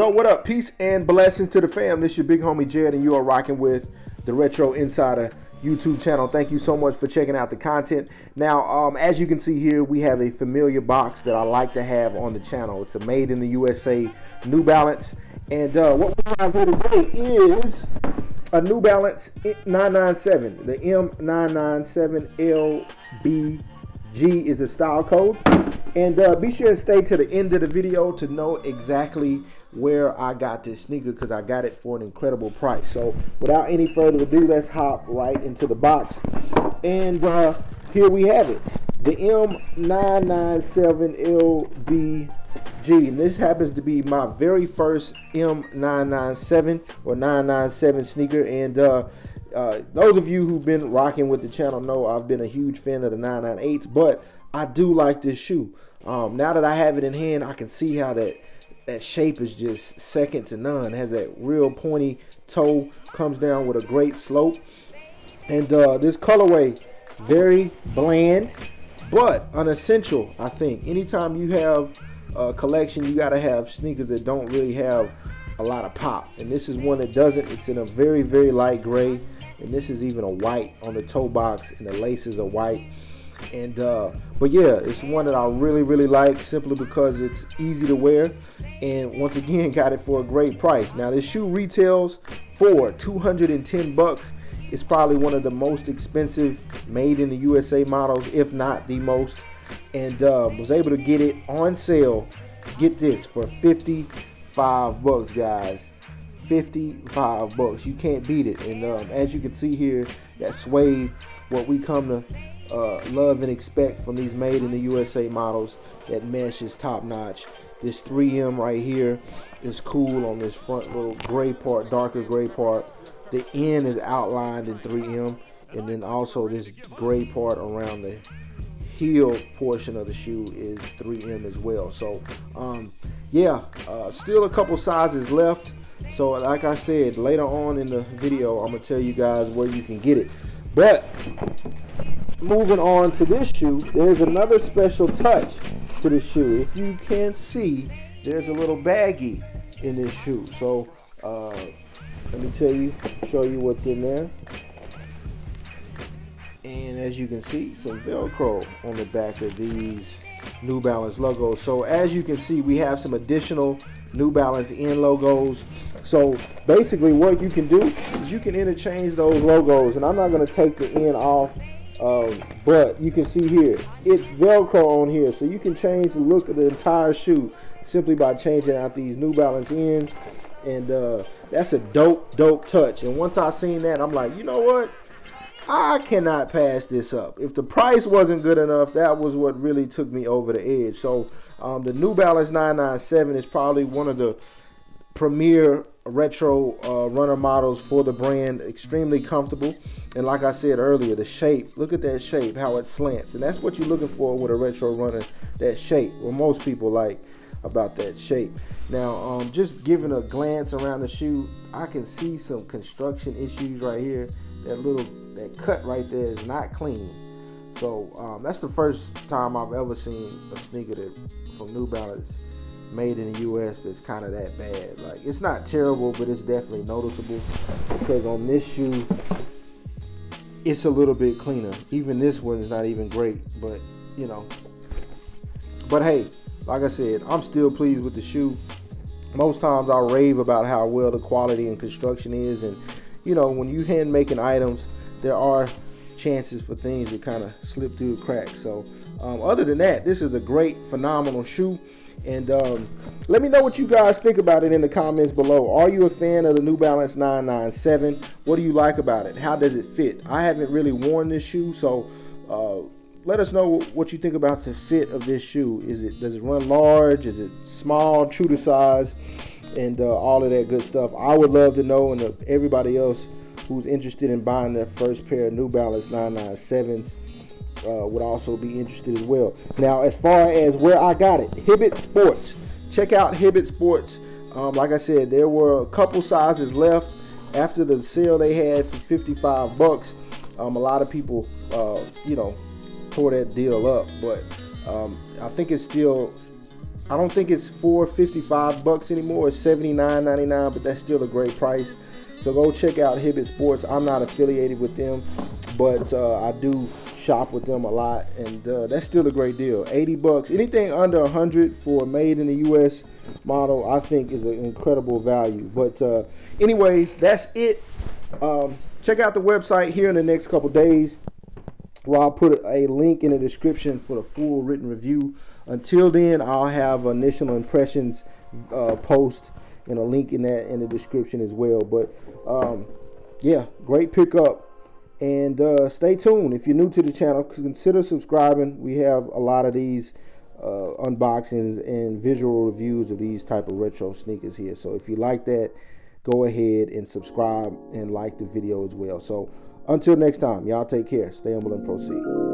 Yo, what up? Peace and blessings to the fam. This is your big homie Jared, and you are rocking with the Retro Insider YouTube channel. Thank you so much for checking out the content. Now, as you can see here, we have a familiar box that I like to have on the channel. It's a made in the USA New Balance. And what we have here today is a New Balance 997. The M997LBG is the style code. And be sure to stay to the end of the video to know exactly where I got this sneaker, because I got it for an incredible price. So without any further ado, let's hop right into the box. And here we have it, the M997LBG. And this happens to be my very first M997 or 997 sneaker. And those of you who've been rocking with the channel know I've been a huge fan of the 998s, but I do like this shoe. Now that I have it in hand, I can see how that shape is just second to none. It has that real pointy toe, comes down with a great slope. And this colorway, very bland, but unessential, I think. Anytime you have a collection, you got to have sneakers that don't really have a lot of pop. And this is one that doesn't. It's in a very, very light gray. And this is even a white on the toe box, and the laces are white. And but yeah, it's one that I really, really like, simply because it's easy to wear, and once again got it for a great price. Now this shoe retails for 210 bucks. It's probably one of the most expensive made in the USA models, if not the most. And was able to get it on sale, get this, for 55 bucks, guys. 55 bucks. You can't beat it. And as you can see here, that suede, what we come to love and expect from these made in the USA models. That mesh is top notch. This 3M right here is cool on this front little gray part, darker gray part. The N is outlined in 3M, and then also this gray part around the heel portion of the shoe is 3M as well. So yeah, still a couple sizes left. So like I said, later on in the video, I'm gonna tell you guys where you can get it. But moving on to this shoe, there's another special touch to the shoe. If you can't see, there's a little baggie in this shoe. So let me show you what's in there. And as you can see, some Velcro on the back of these New Balance logos. So as you can see, we have some additional New Balance N logos. So basically what you can do is you can interchange those logos, and I'm not going to take the N off, but you can see here it's Velcro on here, so you can change the look of the entire shoe simply by changing out these New Balance N's. And that's a dope touch. And once I seen that, I'm like, you know what, I cannot pass this up. If the price wasn't good enough, that was what really took me over the edge. So the New Balance 997 is probably one of the premier retro runner models for the brand. Extremely comfortable, and like I said earlier, the shape, look at that shape, how it slants, and that's what you're looking for with a retro runner, that shape. Well, most people like about that shape. Now just giving a glance around the shoe, I can see some construction issues right here. That cut right there is not clean. So that's the first time I've ever seen a sneaker from New Balance made in the US that's kind of that bad. Like, it's not terrible, but it's definitely noticeable, because on this shoe it's a little bit cleaner. Even this one is not even great, but you know. But hey, like I said, I'm still pleased with the shoe. Most times I rave about how well the quality and construction is, and you know, when you hand making items, there are chances for things to kind of slip through the cracks. So other than that, this is a great, phenomenal shoe. And let me know what you guys think about it in the comments below. Are you a fan of the New Balance 997? What do you like about it? How does it fit? I haven't really worn this shoe, so let us know what you think about the fit of this shoe. Does it run large? Is it small, true to size, and all of that good stuff? I would love to know, and everybody else who's interested in buying their first pair of New Balance 997s would also be interested as well. Now, as far as where I got it, Hibbett Sports. Check out Hibbett Sports. Like I said, there were a couple sizes left after the sale they had for 55 bucks. A lot of people, you know, tore that deal up, but I think it's still, I don't think it's $455 anymore. It's $79.99, but that's still a great price. So go check out Hibbett Sports. I'm not affiliated with them, but I do shop with them a lot, and that's still a great deal. $80. Anything under $100 for a made in the U.S. model, I think is an incredible value. But anyways, that's it. Check out the website here in the next couple days, where I'll put a link in the description for the full written review. Until then, I'll have initial impressions post and a link in the description as well. But yeah, great pickup. And stay tuned. If you're new to the channel, consider subscribing. We have a lot of these unboxings and visual reviews of these type of retro sneakers here. So if you like that, go ahead and subscribe and like the video as well. So until next time, y'all take care. Stay humble and proceed.